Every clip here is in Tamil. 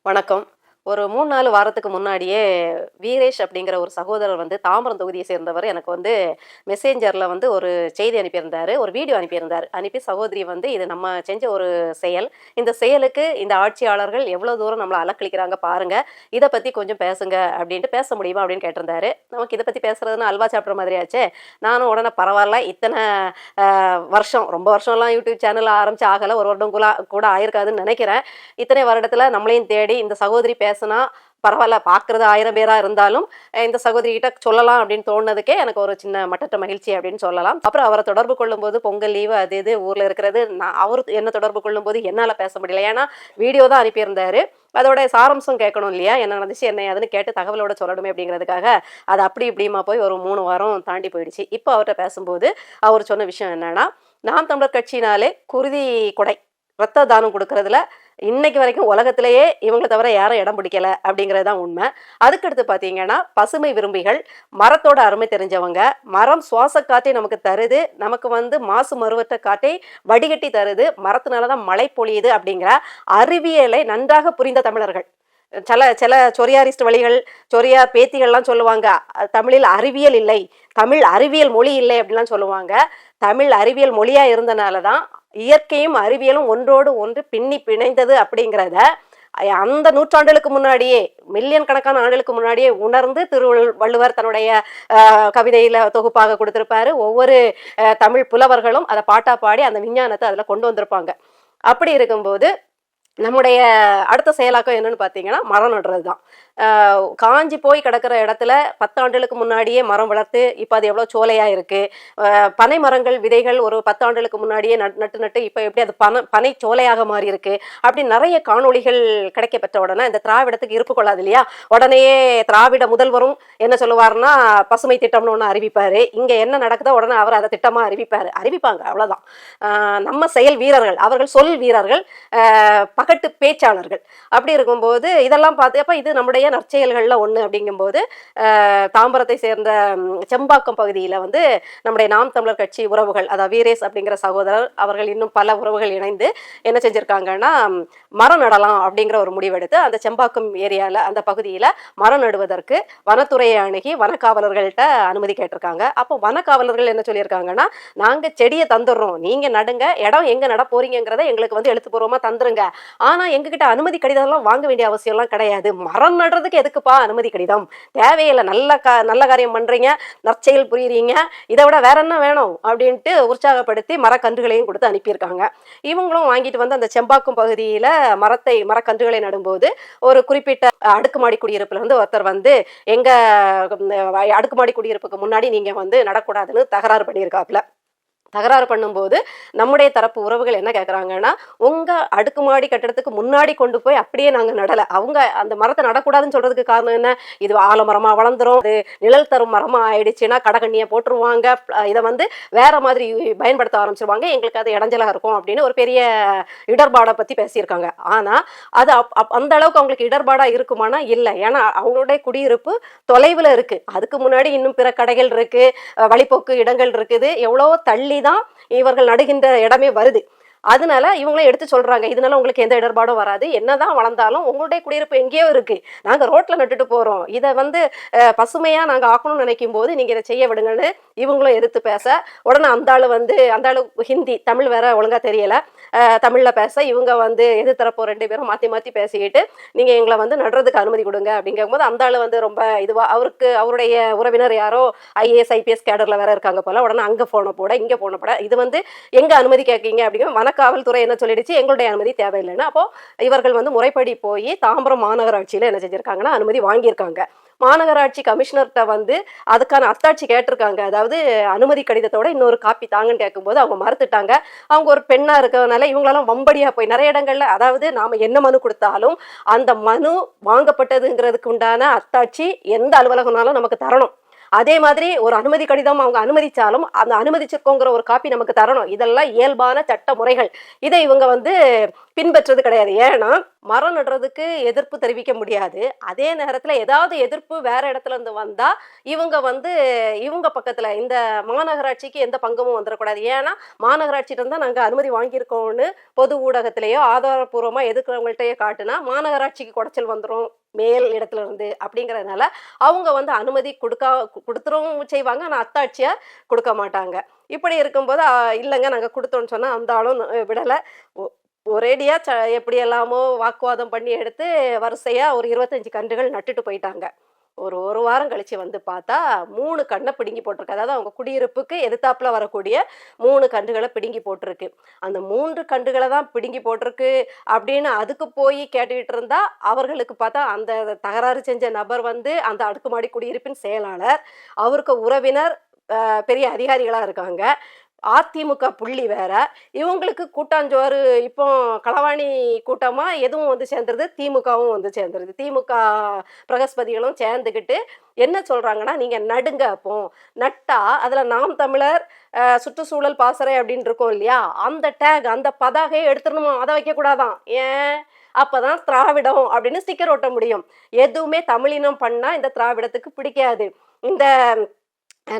வணக்கம். ஒரு 3, 4 வாரத்துக்கு முன்னாடியே வீரேஷ் அப்படிங்கிற ஒரு சகோதரர் வந்து தாம்பரம் தொகுதியை சேர்ந்தவர் எனக்கு வந்து மெசேஞ்சர்ல வந்து ஒரு செய்தி அனுப்பியிருந்தாரு. ஒரு வீடியோ அனுப்பியிருந்தாரு. அனுப்பி சகோதரி வந்து இது நம்ம செஞ்ச ஒரு செயல். இந்த செயலுக்கு இந்த ஆட்சியாளர்கள் எவ்வளோ தூரம் நம்மள அலக்களிக்கிறாங்க பாருங்க. இத பத்தி கொஞ்சம் பேசுங்க அப்படின்ட்டு பேச முடியுமா அப்படின்னு கேட்டிருந்தாரு. நமக்கு இத பத்தி பேசுறதுன்னா அல்வா சாப்பிடுற மாதிரி ஆச்சே. நானும் உடனே பரவால்ல இத்தன வருஷம் ரொம்ப வருஷம்லாம் யூடியூப் சேனல் ஆரம்பிச்சு ஆகல. ஒரு வருடம் கூட ஆயிருக்காதுன்னு நினைக்கிறேன். இத்தனை வருடத்துல நம்மளையும் தேடி இந்த சகோதரி பேசுனா பரவாயில்ல பார்க்குறது 1000 பேரா இருந்தாலும் இந்த சகோதரி கிட்ட சொல்லலாம் அப்படின்னு தோணுனதுக்கே எனக்கு ஒரு சின்ன மட்டற்ற மகிழ்ச்சி அப்படின்னு சொல்லலாம். அப்புறம் அவரை தொடர்பு கொள்ளும்போது பொங்கல் லீவு அது இது ஊர்ல இருக்கிறது அவரு என்ன தொடர்பு கொள்ளும்போது என்னால் பேச முடியல. ஏன்னா வீடியோ தான் அனுப்பியிருந்தாரு. அதோட சாரம்சம் கேட்கணும் இல்லையா, என்ன நடந்துச்சு என்ன ஏதுன்னு கேட்டு தகவலோட சொல்லணுமே அப்படிங்கிறதுக்காக அது அப்படி இப்படிமா போய் ஒரு 3 வாரம் தாண்டி போயிடுச்சு. இப்போ அவர்கிட்ட பேசும்போது அவர் சொன்ன விஷயம் என்னன்னா, நாம் தமிழர் கட்சினாலே குருதி கொடை ரத்த தானம் கொடுக்கறதுல இன்னைக்கு வரைக்கும் உலகத்திலேயே இவங்களை தவிர யாரும் இடம் பிடிக்கல அப்படிங்கிறது தான் உண்மை. அதுக்கடுத்து பார்த்தீங்கன்னா பசுமை விரும்பிகள், மரத்தோட அருமை தெரிஞ்சவங்க, மரம் சுவாச காற்றை நமக்கு தருது, நமக்கு வந்து மாசு மறுவற்ற காற்றை வடிகட்டி தருது, மரத்தினால தான் மழை பொழியுது அப்படிங்கிற அறிவியலை நன்றாக புரிந்த தமிழர்கள். சில சில சொரியாரிஸ்ட் வழிகள் சொரியார் பேத்திகள்லாம் சொல்லுவாங்க தமிழில் அறிவியல் இல்லை, தமிழ் அறிவியல் மொழி இல்லை அப்படின்லாம் சொல்லுவாங்க. தமிழ் அறிவியல் மொழியா இருந்தனால தான் இயற்கையும் அறிவியலும் ஒன்றோடு ஒன்று பின்னி பிணைந்தது அப்படிங்கிறத அந்த நூற்றாண்டுகளுக்கு முன்னாடியே மில்லியன் கணக்கான ஆண்டுகளுக்கு முன்னாடியே உணர்ந்து திருவள்ளுவர் தன்னுடைய கவிதையில தொகுப்பாக கொடுத்திருப்பாரு. ஒவ்வொரு தமிழ் புலவர்களும் அதை பாட்டா பாடி அந்த விஞ்ஞானத்தை அதுல கொண்டு வந்திருப்பாங்க. அப்படி இருக்கும்போது நம்முடைய அடுத்த செயலாக்கம் என்னன்னு பார்த்தீங்கன்னா மரம் நடுறது தான். காஞ்சி போய் கிடக்கிற இடத்துல 10 ஆண்டுகளுக்கு முன்னாடியே மரம் வளர்த்து இப்போ அது எவ்வளோ சோலையாக இருக்குது. பனை மரங்கள் விதைகள் ஒரு 10 ஆண்டுகளுக்கு முன்னாடியே நட்டு இப்போ எப்படி அது பனை சோலையாக மாறி இருக்கு அப்படி நிறைய காணொளிகள் கிடைக்க பெற்ற உடனே இந்த திராவிடத்துக்கு இருப்பு கொள்ளாது இல்லையா. உடனேயே திராவிட முதல்வரும் என்ன சொல்லுவாருன்னா பசுமை திட்டம்னு ஒன்று அறிவிப்பாரு. இங்கே என்ன நடக்குதோ உடனே அவர் அதை திட்டமாக அறிவிப்பாங்க அவ்வளோதான். நம்ம செயல் வீரர்கள், அவர்கள் சொல் வீரர்கள், பகட்டு பேச்சாளர்கள். அப்படி இருக்கும்போது இதெல்லாம் பார்த்தப்ப இது நம்முடைய நற்செயல்கள்ல ஒண்ணு அப்படிங்கும்போது தாம்பரத்தை சேர்ந்த செம்பாக்கம் பகுதியில வந்து நம்முடைய நாம் தமிழர் கட்சி உறவுகள், அதாவது வீரேஷ் அப்படிங்கிற சகோதரர் அவர்கள் இன்னும் பல உறவுகள் இணைந்து என்ன செஞ்சிருக்காங்கன்னா மரம் நடலாம் அப்படிங்கிற ஒரு முடிவெடுத்து அந்த செம்பாக்கம் ஏரியால அந்த பகுதியில மரம் நடுவதற்கு வனத்துறையை அணுகி வனக்காவலர்கள்ட்ட அனுமதி கேட்டிருக்காங்க. அப்போ வனக்காவலர்கள் என்ன சொல்லியிருக்காங்கன்னா, நாங்க செடியை தந்துடுறோம், நீங்க நடுங்க, இடம் எங்க நட போறீங்கிறத எங்களுக்கு வந்து எழுத்துப்பூர்வமா தந்துருங்க, ஆனா எங்ககிட்ட அனுமதி கடிதம்லாம் வாங்க வேண்டிய அவசியம்லாம் கிடையாது, மரம் நடுறதுக்கு எதுக்குப்பா அனுமதி கடிதம், தேவையில்லை, நல்ல காரியம் பண்றீங்க, நற்செயல் புரியுறீங்க, இதை விட வேற என்ன வேணும் அப்படின்ட்டு உற்சாகப்படுத்தி மரக்கன்றுகளையும் கொடுத்து அனுப்பியிருக்காங்க. இவங்களும் வாங்கிட்டு வந்து அந்த செம்பாக்கம் பகுதியில மரக்கன்றுகளை நடும்போது ஒரு குறிப்பிட்ட அடுக்குமாடி குடியிருப்புல வந்து ஒருத்தர் வந்து எங்க அடுக்குமாடி குடியிருப்புக்கு முன்னாடி நீங்க வந்து நடக்கூடாதுன்னு தகராறு பண்ணியிருக்காப்புல. தகராறு பண்ணும்போது நம்முடைய தரப்பு உறவுகள் என்ன கேட்குறாங்கன்னா, உங்க அடுக்குமாடி கட்டடத்துக்கு முன்னாடி கொண்டு போய் அப்படியே நாங்கள் நடலை, அவங்க அந்த மரத்தை நடக்கூடாதுன்னு சொல்றதுக்கு காரணம் என்ன, இது ஆலமரமா வளர்ந்துரும், அது நிழல் தரும் மரமா ஆயிடுச்சுன்னா கடைக்கண்ணியை போட்டுருவாங்க, இதை வந்து வேற மாதிரி பயன்படுத்த ஆரம்பிச்சிருவாங்க, எங்களுக்கு அது இடைஞ்சலாக இருக்கும் அப்படின்னு ஒரு பெரிய இடர்பாடை பத்தி பேசியிருக்காங்க. ஆனா அது அந்த அளவுக்கு அவங்களுக்கு இடர்பாடா இருக்குமானா இல்லை. ஏன்னா அவங்களுடைய குடியிருப்பு தொலைவில் இருக்கு, அதுக்கு முன்னாடி இன்னும் பிற கடைகள் இருக்கு, வழிபோக்கு இடங்கள் இருக்குது, எவ்வளோ தள்ளி தான் இவர்கள் நடுகின்ற இடமே வருது. அதனால இவங்களே எடுத்து சொல்றாங்க, இதனால உங்களுக்கு எந்த இடர்பாடும் வராது, என்னதான் வளர்ந்தாலும் உங்களுடைய குடியிருப்பு எங்கேயோ இருக்கு, நாங்க ரோட்ல நட்டுட்டு போறோம், இதை வந்து பசுமையா நாங்க ஆக்கணும்னு நினைக்கும் போது நீங்க இதை செய்ய விடுங்கன்னு இவங்களும் எதிர்த்து பேச, உடனே அந்த ஆளு ஹிந்தி தமிழ் வேற ஒழுங்கா தெரியல, தமிழ்ல பேச, இவங்க வந்து எதிர்த்தரப்போ 2 பேரும் மாத்தி பேசிக்கிட்டு நீங்க எங்களை வந்து நடுறதுக்கு அனுமதி கொடுங்க அப்படிங்கும் போது அந்த ஆளு வந்து ரொம்ப இதுவா, அவருடைய உறவினர் யாரோ IAS IPS கேடர்ல வேற இருக்காங்க போல, உடனே அங்க போன போட இங்க போன போட இது வந்து எங்க அனுமதி கேட்கீங்க அப்படிங்கிற காவல்துறை என்ன சொல்லிடுச்சு, எங்களுடைய அனுமதி தேவையில்லைன்னு. அப்போ இவர்கள் வந்து முறைப்படி போய் தாம்பரம் மாநகராட்சியில என்ன செஞ்சிருக்காங்கன்னா அனுமதி வாங்கியிருக்காங்க. மாநகராட்சி கமிஷனர்கிட்ட வந்து அதுக்கான அத்தாட்சி கேட்டிருக்காங்க, அதாவது அனுமதி கடிதத்தோட இன்னொரு காப்பி தாங்கன்னு கேட்கும்போது அவங்க மறுத்துட்டாங்க. அவங்க ஒரு பெண்ணா இருக்கிறதுனால இவங்களெல்லாம் வம்படியா போய் நிறைய இடங்கள்ல, அதாவது நாம என்ன மனு கொடுத்தாலும் அந்த மனு வாங்கப்பட்டதுங்கிறதுக்கு உண்டான அத்தாட்சி எந்த அலுவலகம்னாலும் நமக்கு தரணும். அதே மாதிரி ஒரு அனுமதி கடிதம் அவங்க அனுமதிச்சாலும் அந்த அனுமதிச்சிருக்கோங்கிற ஒரு காப்பி நமக்கு தரணும். இதெல்லாம் இயல்பான சட்ட முறைகள். இதை இவங்க வந்து பின்பற்றது கிடையாது. ஏன்னா மரம் நடுறதுக்கு எதிர்ப்பு தெரிவிக்க முடியாது. அதே நேரத்துல ஏதாவது எதிர்ப்பு வேற இடத்துல இருந்து வந்தா இவங்க வந்து இவங்க பக்கத்துல இந்த மாநகராட்சிக்கு எந்த பங்கமும் வந்துடக்கூடாது. ஏன்னா மாநகராட்சியிட்ட இருந்தா நாங்க அனுமதி வாங்கியிருக்கோம்னு பொது ஊடகத்திலேயோ ஆதாரப்பூர்வமா எதிர்க்கிறவங்கள்ட்டயே காட்டுனா மாநகராட்சிக்கு குடைச்சல் வந்துடும் மேல் இடத்துல இருந்து. அப்படிங்கறதுனால அவங்க வந்து அனுமதி கொடுத்துரும் செய்வாங்க, ஆனா அத்தாட்சியா கொடுக்க மாட்டாங்க. இப்படி இருக்கும்போது இல்லைங்க நாங்க கொடுத்தோம்னு சொன்னா அந்த ஆளும் விடலை. ஒரேடியா எப்படி எல்லாமோ வாக்குவாதம் பண்ணி எடுத்து வரிசையா ஒரு 25 கன்றுகள் நட்டுட்டு போயிட்டாங்க. ஒரு வாரம் கழிச்சு வந்து பார்த்தா 3 கன்றை பிடுங்கி போட்டிருக்கு. அதாவது அவங்க குடியிருப்புக்கு எதிர்த்தாப்புல வரக்கூடிய 3 கன்றுகளை பிடுங்கி போட்டிருக்கு. அந்த 3 கன்றுகளை தான் பிடுங்கி போட்டிருக்கு அப்படின்னு அதுக்கு போய் கேட்டுக்கிட்டு இருந்தா அவர்களுக்கு பார்த்தா அந்த தகராறு செஞ்ச நபர் வந்து அந்த அடுக்குமாடி குடியிருப்பின் செயலாளர், அவருக்கு உறவினர், பெரிய அதிகாரிகளா இருக்காங்க. அதிமுக புள்ளி வேற. இவங்களுக்கு கூட்டாஞ்சோறு இப்போ களவாணி கூட்டமா எதுவும் வந்து சேர்ந்துருது, திமுகவும் வந்து சேர்ந்துருது. திமுக பிரகஸ்பதிகளும் சேர்ந்துக்கிட்டு என்ன சொல்றாங்கன்னா, நீங்க நடுங்க. அப்போ நட்டா அதுல நாம் தமிழர் சுற்றுச்சூழல் பாசறை அப்படின்னு இருக்கோம் இல்லையா, அந்த டேக் அந்த பதாகையை எடுத்துடணுமா, அதை வைக்கக்கூடாதான். ஏன்? அப்பதான் திராவிடம் அப்படின்னு ஸ்டிக்கர் ஒட்ட முடியும். எதுவுமே தமிழினம் பண்ணா இந்த திராவிடத்துக்கு பிடிக்காது. இந்த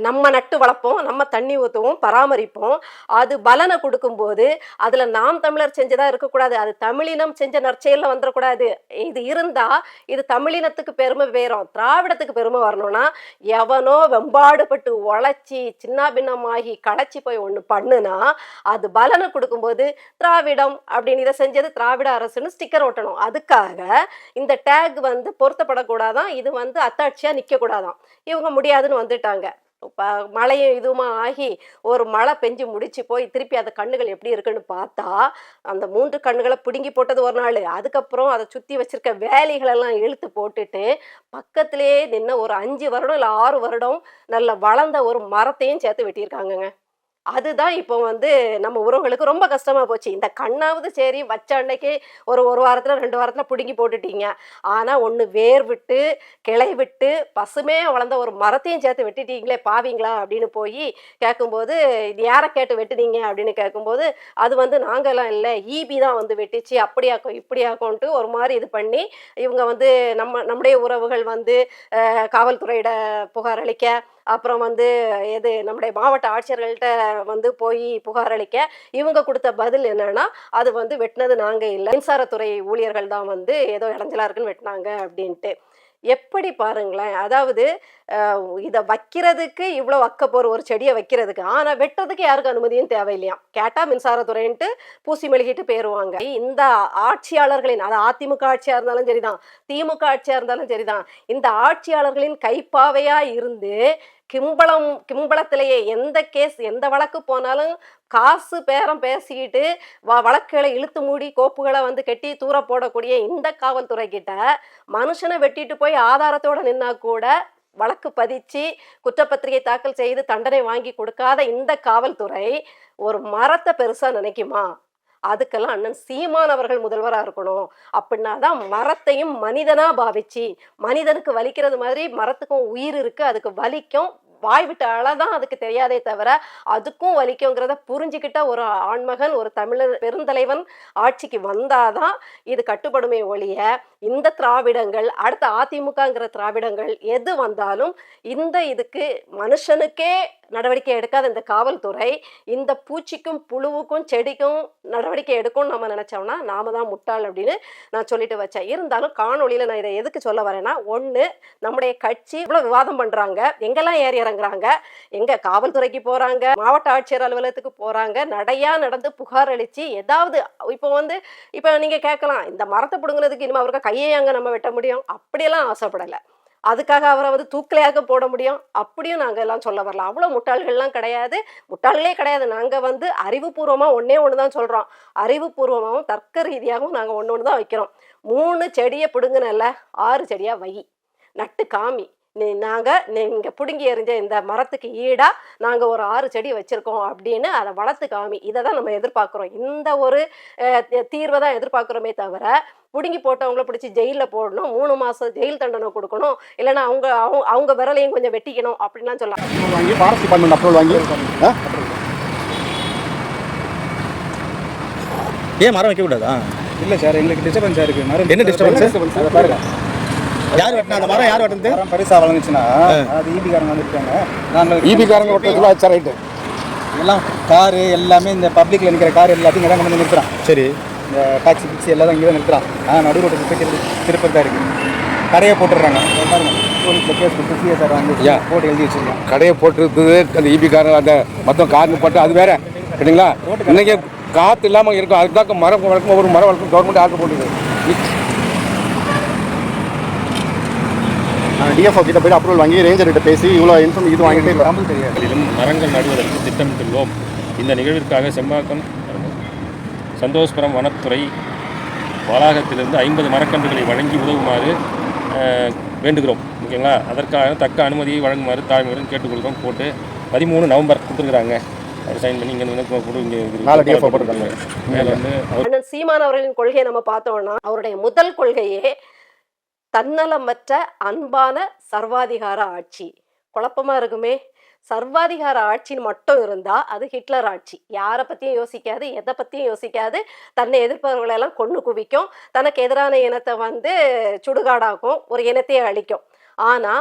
நம்ம நட்டு வளர்ப்போம், நம்ம தண்ணி ஊற்றுவோம், பராமரிப்போம், அது பலனை கொடுக்கும்போது அதில் நாம் தமிழர் செஞ்சதா இருக்கக்கூடாது, அது தமிழினம் செஞ்ச நற்செயலில் வந்துடக்கூடாது. இது இருந்தால் இது தமிழினத்துக்கு பெருமை வேறும், திராவிடத்துக்கு பெருமை வரணும்னா எவனோ வெம்பாடுபட்டு உழைச்சி சின்ன பின்னமாகி களைச்சி போய் ஒன்று பண்ணுனா அது பலனை கொடுக்கும்போது திராவிடம் அப்படின்னு இதை செஞ்சது திராவிட அரசுன்னு ஸ்டிக்கர் ஒட்டணும். அதுக்காக இந்த டேக் வந்து பொருத்தப்படக்கூடாதான், இது வந்து அத்தாட்சியாக நிற்கக்கூடாதான். இவங்க முடியாதுன்னு வந்துட்டாங்க. மழையும் இதுவுமா ஆகி ஒரு மழை பெஞ்சு முடிச்சு போய் திருப்பி அந்த கண்ணுகள் எப்படி இருக்குன்னு பார்த்தா அந்த 3 கண்ணுகளை பிடுங்கி போட்டது ஒரு நாள். அதுக்கப்புறம் அதை சுற்றி வச்சிருக்க வேலிகளெல்லாம் இழுத்து போட்டுட்டு பக்கத்திலே நின்று ஒரு 5 வருடம் இல்லை 6 வருடம் நல்ல வளர்ந்த ஒரு மரத்தையும் சேர்த்து வெட்டியிருக்காங்கங்க. அதுதான் இப்போ வந்து நம்ம உறவுகளுக்கு ரொம்ப கஷ்டமா போச்சு. இந்த கண்ணாவது சரி வச்ச அன்னைக்கு ஒரு வாரத்துல 2 வாரத்துல பிடுங்கி போட்டுட்டீங்க. ஆனா ஒண்ணு வேர் விட்டு கிளை விட்டு பசுமையா வளர்ந்த ஒரு மரத்தையும் சேர்த்து வெட்டிட்டீங்களே பாவீங்களா அப்படின்னு போய் கேட்கும்போது, இது யாரை கேட்டு வெட்டுனீங்க அப்படின்னு கேட்கும்போது, அது வந்து நாங்கெல்லாம் இல்லை, ஈபி தான் வந்து வெட்டிச்சு, அப்படியாக்கும் இப்படியாக்கும்ன்ட்டு ஒரு மாதிரி இது பண்ணி இவங்க வந்து நம்முடைய உறவுகள் வந்து காவல்துறையிட புகார் அளிக்க, அப்புறம் வந்து நம்முடைய மாவட்ட ஆட்சியர்கள்ட்ட வந்து போய் புகார் அளிக்க, இவங்க கொடுத்த பதில் என்னன்னா, அது வந்து வெட்டினது நாங்க இல்லை, மின்சாரத்துறை ஊழியர்கள் தான் வந்து ஏதோ இடைஞ்சலா இருக்குன்னு வெட்டினாங்க அப்படின்ட்டு. எப்படி பாருங்களேன். அதாவது இதை வைக்கிறதுக்கு இவ்வளோ அக்கப்போர் ஒரு செடியை வைக்கிறதுக்கு, ஆனால் வெட்டுறதுக்கு யாருக்கு அனுமதியும் தேவையில்லையாம். கேட்டால் மின்சாரத்துறைன்ட்டு பூசி மெழுகிட்டு போயிடுவாங்க. இந்த ஆட்சியாளர்களின், அது அதிமுக ஆட்சியாக இருந்தாலும் சரிதான், திமுக ஆட்சியாக இருந்தாலும் சரிதான், இந்த ஆட்சியாளர்களின் கைப்பாவையாக இருந்து கிம்பளத்திலேயே எந்த கேஸ் எந்த வழக்கு போனாலும் காசு பேரம் பேசிக்கிட்டு வழக்குகளை இழுத்து மூடி கோப்புகளை வந்து கட்டி தூர போடக்கூடிய இந்த காவல்துறை கிட்ட மனுஷனை வெட்டிட்டு போய் ஆதாரத்தோட நின்னா கூட வழக்கு பதிச்சு குற்றப்பத்திரிகை தாக்கல் செய்து தண்டனை வாங்கி கொடுக்காத இந்த காவல்துறை ஒரு மரத்தை பெருசா நினைக்குமா? அதுக்கெல்லாம் அண்ணன் சீமான் அவர்கள் முதல்வராக இருக்கணும். அப்படின்னா தான் மரத்தையும் மனிதனா பாவிச்சு, மனிதனுக்கு வலிக்கிறது மாதிரி மரத்துக்கும் உயிர் இருக்கு, அதுக்கு வலிக்கும், வாய் விட்டு அழதான் அதுக்கு தெரியாதே தவிர அதுக்கும் வலிக்குங்கிறத புரிஞ்சுக்கிட்ட ஒரு ஆண்மகன், ஒரு தமிழர் பெருந்தலைவன் ஆட்சிக்கு வந்தாதான் இது கட்டுப்படுமே ஒழிய இந்த திராவிடங்கள், அடுத்த அதிமுகங்கிற திராவிடங்கள் எது வந்தாலும் இந்த இதுக்கு மனுஷனுக்கே நடவடிக்கை எடுக்காத இந்த காவல்துறை இந்த பூச்சிக்கும் புழுவுக்கும் செடிக்கும் நடவடிக்கை எடுக்கும்னு நம்ம நினைச்சோம்னா நாம தான் முட்டாள் அப்படின்னு நான் சொல்லிட்டு வச்சேன். இருந்தாலும் காணொலியில நான் இதை எதுக்கு சொல்ல வரேன்னா, ஒன்று, நம்முடைய கட்சி இவ்வளோ விவாதம் பண்றாங்க, எங்கெல்லாம் ஏறி இறங்குறாங்க, எங்க காவல்துறைக்கு போறாங்க, மாவட்ட ஆட்சியர் அலுவலகத்துக்கு போறாங்க, நடையா நடந்து புகார் அளிச்சு ஏதாவது இப்போ நீங்க கேட்கலாம், இந்த மரத்தை பிடுங்குறதுக்கு இனிமே அவருக்கு கையை அங்க நம்ம வெட்ட முடியும், அப்படியெல்லாம் ஆசைப்படலை. அதுக்காக அவரை வந்து தூக்கிலையாக போட முடியும் அப்படியும் நாங்கள் எல்லாம் சொல்ல வரலாம். அவ்வளோ முட்டாள்கள்லாம் கிடையாது, முட்டாள்களே கிடையாது. நாங்கள் வந்து அறிவுபூர்வமாக ஒன்று தான் சொல்கிறோம். அறிவுபூர்வமாகவும் தர்க்க ரீதியாகவும் நாங்கள் ஒன்று தான் வைக்கிறோம். 3 செடியை பிடுங்குனல 6 செடியாக வை, நட்டு காமி. நீங்கள் பிடுங்கி எறிஞ்ச இந்த மரத்துக்கு ஈடாக நாங்கள் ஒரு 6 செடி வச்சுருக்கோம் அப்படின்னு அதை வளர்த்து காமி. இதை தான் நம்ம எதிர்பார்க்குறோம். இந்த ஒரு தீர்வை தான் எதிர்பார்க்குறோமே தவிர பிடுங்கி போட்டவங்கள பிடிச்சி ஜெயிலில் போடணும், 3 மாதம் ஜெயில் தண்டனை கொடுக்கணும், இல்லைன்னா அவங்க விரலையும் கொஞ்சம் வெட்டிக்கணும் அப்படின்லாம் சொல்லலாம். வாங்கி ஃபாரஸ்ட் டிபார்ட்மெண்ட் அப்ரூவல் வாங்கி ஏன் மரம் வைக்க கூடாதா? இல்லை சார், எங்களுக்கு டிஸ்டர்பன்ஸாக இருக்குது. மரம் என்ன டிஸ்டர்பன்ஸ்? அதை பாருங்க. யார் வெட்டினா அந்த மரம்? யார் வெட்டினது? மரம் பரிசா வளர்ந்துச்சுன்னா அது ஈபிக்காரங்க வந்துருக்காங்க. நாங்கள் ஈபிக்காரங்க ஒருத்தர் ஆச்சா ரைட்டு. எல்லாம் காரு எல்லாமே இந்த பப்ளிக்கில் நிற்கிற கார் எல்லாத்தையும் இங்கே தான் கொண்டு வந்து நிறுத்துறான். சரி, இந்த டாக்ஸி பிக்ஸி எல்லாம் இங்கே தான் நிறுத்துறான். நடு ரோட்டுக்கு போய் திருப்பதாக இருக்குது. கடையை போட்டுடுறாங்க. பாருங்க, போலீஸில் கேஸ் கொடுத்து சிஎஸ்ஆர் வந்து போட்டு எழுதி வச்சுருக்கோம். கடையை போட்டுருக்குது அந்த ஈபிக்காரங்க அந்த மொத்தம் கார்னு போட்டு அது வேற சரிங்களா. இன்னைக்கு காற்று இல்லாமல் இருக்கும். அதுதான் மரம் வளர்க்கும், ஒரு மரம் வளர்க்கும் கவர்மெண்ட் ஆர்டர் போட்டுது. டிஎஃப்ஓ கிட்ட போய் அப்ரூவல் வாங்கி ரேஞ்சர்கிட்ட பேசி இவ்வளோ இது வாங்கிட்டு நம்மளுக்கு தெரியாது. மரங்கள் நடுவதற்கு திட்டமிட்டுள்ளோம். இந்த நிகழ்விற்காக செம்பாக்கம் சந்தோஷ்புரம் வனத்துறை வளாகத்திலிருந்து 50 மரக்கன்றுகளை வழங்கி உதவுமாறு வேண்டுகிறோம். ஓகேங்களா. அதற்காக தக்க அனுமதியை வழங்குமாறு தாழ்மையுடன் கேட்டுக்கொள்கிறோம். போட்டு 13 நவம்பர் கொடுத்துருக்குறாங்க. அவர் சைன் பண்ணி அண்ணன் சீமான் அவர்களின் கொள்கையை நம்ம பார்த்தோம்னா அவருடைய முதல் கொள்கையே தன்னலமற்ற அன்பான சர்வாதிகார ஆட்சி. குழப்பமா இருக்குமே. சர்வாதிகார ஆட்சின்னு மட்டும் இருந்தா அது ஹிட்லர் ஆட்சி. யாரை பத்தியும் யோசிக்காது, எதை பத்தியும் யோசிக்காது. தன்னை எதிர்ப்பவர்களெல்லாம் கொண்டு குவிக்கும், தனக்கு எதிரான இனத்தை வந்து சுடுகாடாக்கும், ஒரு இனத்தையே அழிக்கும். ஆனா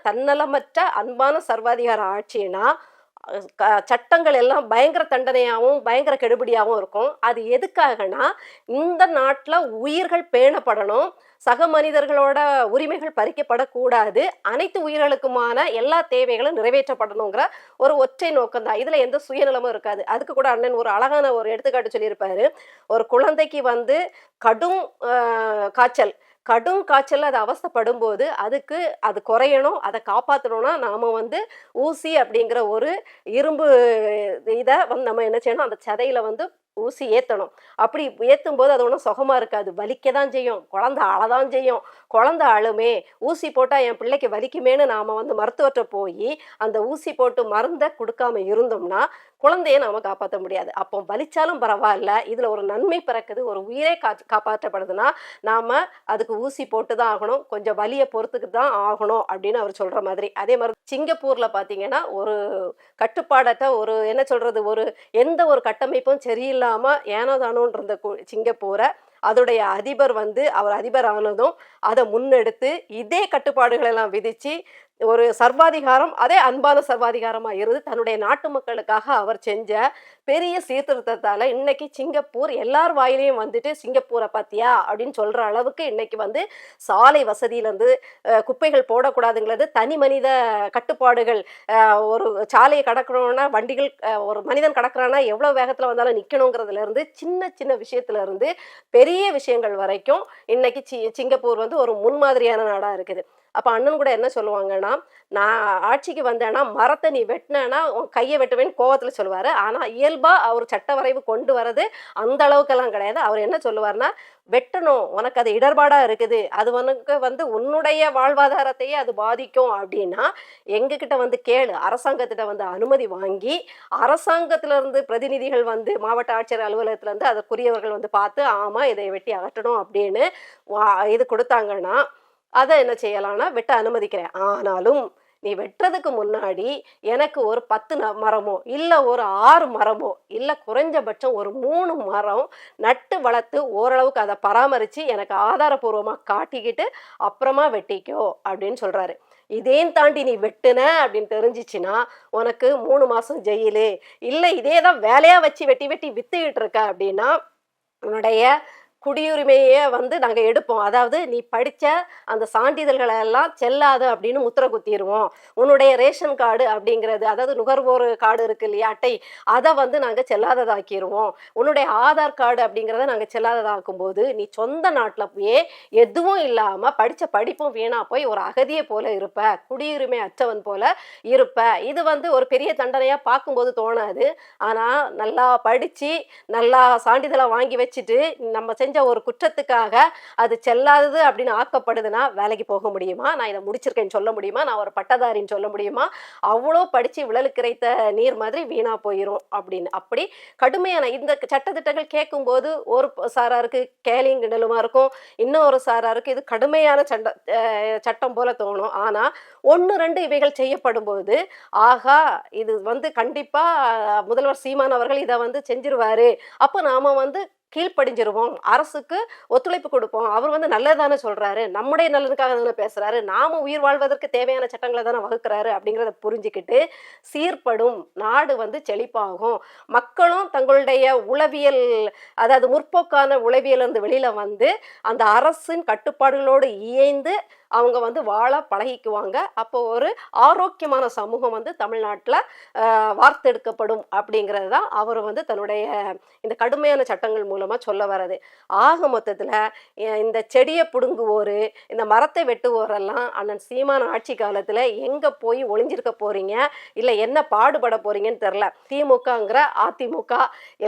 தன்னலமற்ற அன்பான சர்வாதிகார ஆட்சினா சட்டங்கள் எல்லாம் பயங்கர தண்டனையாகவும் பயங்கர கெடுபிடியாகவும் இருக்கும். அது எதுக்காகனா இந்த நாட்டில் உயிர்கள் பேணப்படணும், சக மனிதர்களோட உரிமைகள் பறிக்கப்படக்கூடாது, அனைத்து உயிர்களுக்குமான எல்லா தேவைகளும் நிறைவேற்றப்படணுங்கிற ஒரு ஒற்றை நோக்கம் தான். இதில் எந்த சுயநலமும் இருக்காது. அதுக்கு கூட அண்ணன் ஒரு அழகான ஒரு எடுத்துக்காட்டு சொல்லியிருப்பாரு. ஒரு குழந்தைக்கு வந்து கடும் காய்ச்சல் அது அவஸ்தைப்படும் போது அது குறையணும், அதை காப்பாற்றணும்னா நாம் வந்து ஊசி அப்படிங்கிற ஒரு இரும்பு இதை வந்து நம்ம என்ன செய்யணும், அந்த சதையில் வந்து ஊசி ஏற்றணும். அப்படி ஏற்றும் போது அது ஒன்றும் சுகமாக இருக்காது, வலிக்க தான் செய்யும், குழந்தை அழதான் செய்யும். குழந்தை அழுமே, ஊசி போட்டால் என் பிள்ளைக்கு வலிக்குமேனு நாம் வந்து மருத்துவர்கிட்ட போய் அந்த ஊசி போட்டு மருந்தை கொடுக்காம இருந்தோம்னா குழந்தைய நாம் காப்பாற்ற முடியாது. அப்போ வலிச்சாலும் பரவாயில்ல, இதில் ஒரு நன்மை பிறக்குது, ஒரு உயிரே காப்பாற்றப்படுதுன்னா நாம் அதுக்கு ஊசி போட்டு தான் ஆகணும், கொஞ்சம் வலியை பொறுத்துக்கு தான் ஆகணும் அப்படின்னு அவர் சொல்கிற மாதிரி. அதே மாதிரி சிங்கப்பூரில் பார்த்தீங்கன்னா ஒரு கட்டுப்பாடற்ற ஒரு என்ன சொல்கிறது, எந்த ஒரு கட்டமைப்பும் சரியில்லாமல் ஏனோதானோன்ற சிங்கப்பூரை அதோடைய அதிபர் வந்து அவர் அதிபர் ஆனதும் அதை முன்னெடுத்து இதே கட்டுப்பாடுகள் எல்லாம் விதித்து ஒரு சர்வாதிகாரம், அதே அன்பான சர்வாதிகாரமாக இருந்து தன்னுடைய நாட்டு மக்களுக்காக அவர் செஞ்ச பெரிய சீர்திருத்தத்தால் இன்னைக்கு சிங்கப்பூர் எல்லார் வாயிலையும் வந்துட்டு சிங்கப்பூரை பார்த்தியா அப்படின்னு சொல்கிற அளவுக்கு இன்னைக்கு வந்து சாலை வசதியிலேருந்து குப்பைகள் போடக்கூடாதுங்கிறது, தனி மனித கட்டுப்பாடுகள், ஒரு சாலையை கடக்கணும்னா வண்டிகள் ஒரு மனிதன் கடக்கிறான்னா எவ்வளோ வேகத்தில் வந்தாலும் நிற்கணுங்கிறதுலேருந்து சின்ன சின்ன விஷயத்துலேருந்து பெரிய விஷயங்கள் வரைக்கும் இன்னைக்கு சிங்கப்பூர் வந்து ஒரு முன்மாதிரியான நாடாக இருக்குது. அப்போ அண்ணன் கூட என்ன சொல்லுவாங்கன்னா, நான் ஆட்சிக்கு வந்தேன்னா மரத்தை நீ வெட்டினேன்னா உன் கையை வெட்டுவேன்னு கோவத்தில் சொல்லுவார். ஆனால் இயல்பாக அவர் சட்ட வரைவு கொண்டு வர்றது அந்த அளவுக்கெல்லாம் கிடையாது. அவர் என்ன சொல்லுவார்னா, வெட்டணும், உனக்கு அது இடர்பாடாக இருக்குது, அது உனக்கு வந்து உன்னுடைய வாழ்வாதாரத்தையே அது பாதிக்கும் அப்படின்னா எங்ககிட்ட வந்து கேளு, அரசாங்கத்திட்ட வந்து அனுமதி வாங்கி அரசாங்கத்திலேருந்து பிரதிநிதிகள் வந்து மாவட்ட ஆட்சியர் அலுவலகத்துலேருந்து அதற்குரியவர்கள் வந்து பார்த்து ஆமாம் இதை வெட்டி அகற்றணும் அப்படின்னு இது கொடுத்தாங்கன்னா அதை என்ன செய்யலாம்னா வெட்ட அனுமதிக்கிறேன். ஆனாலும் நீ வெட்டுறதுக்கு முன்னாடி எனக்கு ஒரு 10 மரமோ இல்லை ஒரு 6 மரமோ இல்லை குறைஞ்சபட்சம் ஒரு 3 மரம் நட்டு வளர்த்து ஓரளவுக்கு அதை பராமரித்து எனக்கு ஆதாரபூர்வமாக காட்டிக்கிட்டு அப்புறமா வெட்டிக்கோ அப்படின்னு சொல்கிறாரு. இதையும் தாண்டி நீ வெட்டுன அப்படின்னு தெரிஞ்சிச்சுன்னா உனக்கு 3 மாதம் ஜெயிலு, இல்லை இதே தான் வேலையாக வச்சு வெட்டி வித்துக்கிட்டு இருக்க அப்படின்னா உன்னுடைய குடியுரிமையே வந்து நாங்கள் எடுப்போம், அதாவது நீ படித்த அந்த சான்றிதழ்களை எல்லாம் செல்லாது அப்படின்னு முத்திரை குத்திடுவோம். உன்னுடைய ரேஷன் கார்டு அப்படிங்கிறது, அதாவது நுகர்வோர் கார்டு இருக்கு இல்லையா, அட்டை, அதை வந்து நாங்கள் செல்லாததாக்கிடுவோம். உன்னுடைய ஆதார் கார்டு அப்படிங்கிறத நாங்கள் செல்லாததாக்கும் போது நீ சொந்த நாட்டில் போய் எதுவும் இல்லாமல் படித்த படிப்பும் வீணாக போய் ஒரு அகதியை போல இருப்ப, குடியுரிமை அற்றவன் போல இருப்ப. இது வந்து ஒரு பெரிய தண்டனையாக பார்க்கும்போது தோணாது. ஆனால் நல்லா படித்து நல்லா சான்றிதழை வாங்கி வச்சுட்டு நம்ம செஞ்ச செஞ்ச ஒரு குற்றத்துக்காக அது செல்லாதது அப்படின்னு ஆக்கப்படுதுன்னா வேலைக்கு போக முடியுமா? நான் இதை முடிச்சிருக்கேன்னு சொல்ல முடியுமா? நான் ஒரு பட்டதாரின்னு சொல்ல முடியுமா? அவ்வளோ படித்து விழலுக்கு இறைத்த நீர் மாதிரி வீணாக போயிடும் அப்படின்னு. அப்படி கடுமையான இந்த சட்டத்திட்டங்கள் கேட்கும்போது ஒரு சாராருக்கு கேலிங் கிண்டலுமா இருக்கும், இன்னொரு சாராருக்கு இது கடுமையான சட்டம் போல தோணும். ஆனால் 1-2 இவைகள் செய்யப்படும் போது ஆகா இது கண்டிப்பா முதல்வர் சீமான் அவர்கள் இதை செஞ்சிருவாரு, அப்போ நாம கீழ்ப்படிஞ்சிருவோம், அரசுக்கு ஒத்துழைப்பு கொடுப்போம், அவர் நல்லதானே சொல்றாரு, நம்முடைய நல்லதுக்காக தானே பேசுறாரு, நாம உயிர் வாழ்வதற்கு தேவையான சட்டங்களை தானே வகுக்கிறாரு அப்படிங்கிறத புரிஞ்சுக்கிட்டு சீர்படும் நாடு செழிப்பாகும். மக்களும் தங்களுடைய உளவியல், அதாவது முற்போக்கான உளவியல் இருந்து வெளியில அந்த அரசின் கட்டுப்பாடுகளோடு இயைந்து அவங்க வாழ பழகிக்குவாங்க. அப்போ ஒரு ஆரோக்கியமான சமூகம் தமிழ்நாட்டில் வார்த்தெடுக்கப்படும் அப்படிங்கிறது தான் அவர் தன்னுடைய இந்த கடுமையான சட்டங்கள் மூலமாக சொல்ல வர்றது. ஆக மொத்தத்தில் இந்த செடியை பிடுங்குவோர், இந்த மரத்தை வெட்டுவோரெல்லாம் அண்ணன் சீமான் ஆட்சி காலத்தில் எங்கே போய் ஒளிஞ்சிருக்க போறீங்க, இல்லை என்ன பாடுபட போறீங்கன்னு தெரில. திமுகங்கிற அதிமுக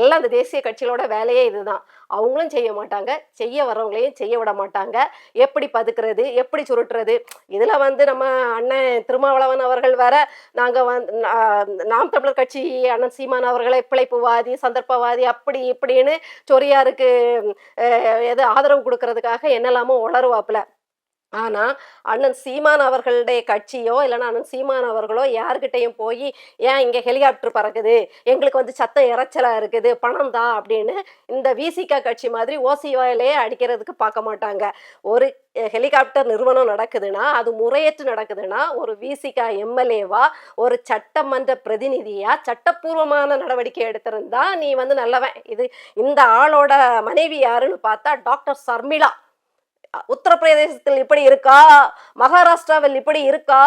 எல்லாம் இந்த தேசிய கட்சிகளோட வேலையே இதுதான். அவங்களும் செய்ய மாட்டாங்க, செய்ய வர்றவங்களையும் செய்ய விட மாட்டாங்க. எப்படி பதுக்கிறது, எப்படி சுருட்டுறது, இதில் நம்ம அண்ணன் திருமாவளவன் அவர்கள் வேற நாங்கள் நாம் தமிழர் கட்சி அண்ணன் சீமான் அவர்களை பிழைப்புவாதி சந்தர்ப்பவாதி அப்படி இப்படின்னு சொரியாருக்கு ஆதரவு கொடுக்கறதுக்காக என்னெல்லாமோ உளருவாப்புல. ஆனால் அண்ணன் சீமான் அவர்களுடைய கட்சியோ இல்லைன்னா அண்ணன் சீமான் அவர்களோ யாருக்கிட்டையும் போய் ஏன் இங்கே ஹெலிகாப்டர் பறக்குது, எங்களுக்கு சத்தம் இறைச்சலாக இருக்குது, பணம் தான் அப்படின்னு இந்த விசிகா கட்சி மாதிரி ஓசிவாயிலேயே அடிக்கிறதுக்கு பார்க்க மாட்டாங்க. ஒரு ஹெலிகாப்டர் நிறுவனம் நடக்குதுன்னா, அது முறையற்று நடக்குதுன்னா, ஒரு விசிகா எம்எல்ஏவா ஒரு சட்டமன்ற பிரதிநிதியா சட்டப்பூர்வமான நடவடிக்கை எடுத்திருந்தா நீ நல்லவன். இந்த ஆளோட மனைவி யாருன்னு பார்த்தா டாக்டர் சர்மிளா. உத்தரப்பிரதேசத்தில் இப்படி இருக்கா, மகாராஷ்டிராவில் இப்படி இருக்கா,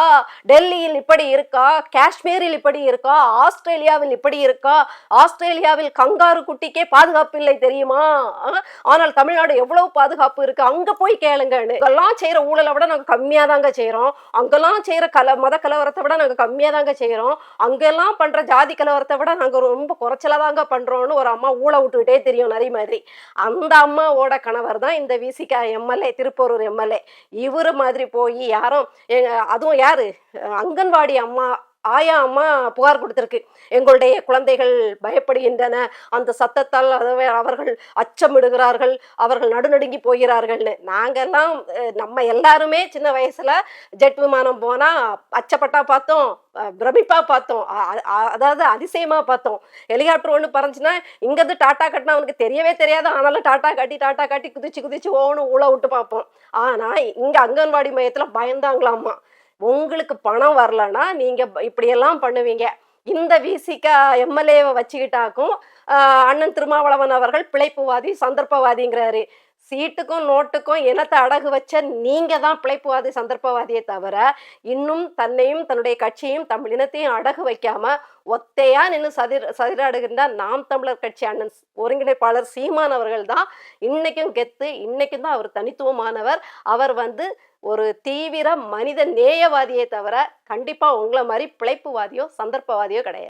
டெல்லியில் இப்படி இருக்கா, காஷ்மீரில் இப்படி இருக்கா, ஆஸ்திரேலியாவில் இப்படி இருக்கா, ஆஸ்திரேலியாவில் கங்காரு குட்டிக்கே பாதுகாப்பு இல்லை தெரியுமா, ஆனால் தமிழ்நாடு எவ்வளவு பாதுகாப்பு இருக்கு, அங்க போய் கேளுங்கன்னு. அங்கெல்லாம் செய்யற ஊழலை விட நாங்க கம்மியா தாங்க செய்யறோம், அங்கெல்லாம் செய்யற மத கலவரத்தை விட நாங்க கம்மியா தாங்க செய்யறோம், அங்கெல்லாம் பண்ற ஜாதி கலவரத்தை விட நாங்க ரொம்ப குறைச்சலா தாங்க பண்றோம்னு ஒரு அம்மா ஊழ விட்டுக்கிட்டே தெரியும் நிறைய மாதிரி. அந்த அம்மாவோட கணவர் தான் இந்த விசிகா எம்எல்ஏ, திருப்பூரூர் எம்எல்ஏ. இவரு மாதிரி போய் யாரும், அதுவும் யாரு அங்கன்வாடி அம்மா ஆயா அம்மா புகார் கொடுத்திருக்கு, எங்களுடைய குழந்தைகள் பயப்படுகின்றன, அந்த சத்தத்தால் அவர்கள் அச்சமிடுகிறார்கள், அவர்கள் நடுநடுங்கி போகிறார்கள்னு. நாங்கெல்லாம் நம்ம எல்லாருமே சின்ன வயசுல ஜெட் விமானம் போனா அச்சப்பட்டா பார்த்தோம், பிரமிப்பா பார்த்தோம், அதாவது அதிசயமா பார்த்தோம். ஹெலிகாப்டர் ஒன்று பறந்துச்சுன்னா இங்கேருந்து டாட்டா கட்டினா அவனுக்கு தெரியவே தெரியாது, ஆனாலும் டாட்டா காட்டி குதிச்சு குதிச்சு ஓணும் ஊழ விட்டு பார்ப்போம். ஆனா இங்க அங்கன்வாடி மையத்துல பயந்தாங்களாமா, உங்களுக்கு பணம் வரலன்னா நீங்க இப்படியெல்லாம் பண்ணுவீங்க. இந்த விசிகா எம்எல்ஏவை வச்சுக்கிட்டாக்கும் அண்ணன் திருமாவளவன் அவர்கள் பிழைப்புவாதி சந்தர்ப்பவாதிங்கிறாரு. சீட்டுக்கும் நோட்டுக்கும் இனத்தை அடகு வச்ச நீங்க தான் பிழைப்புவாதி சந்தர்ப்பவாதியை தவிர இன்னும் தன்னையும் தன்னுடைய கட்சியும் தமிழ் இனத்தையும் அடகு வைக்காம ஒத்தையா நின்று சதிராடுகின்ற நாம் தமிழர் கட்சி அண்ணன் ஒருங்கிணைப்பாளர் சீமான் அவர்கள் தான் இன்னைக்கும் கெத்து, இன்னைக்கும் தான் அவர் தனித்துவமானவர். அவர் ஒரு தீவிர மனித நேயவாதியை தவிர கண்டிப்பா உங்களை மாதிரி பிழைப்புவாதியோ சந்தர்ப்பவாதியோ கிடையாது.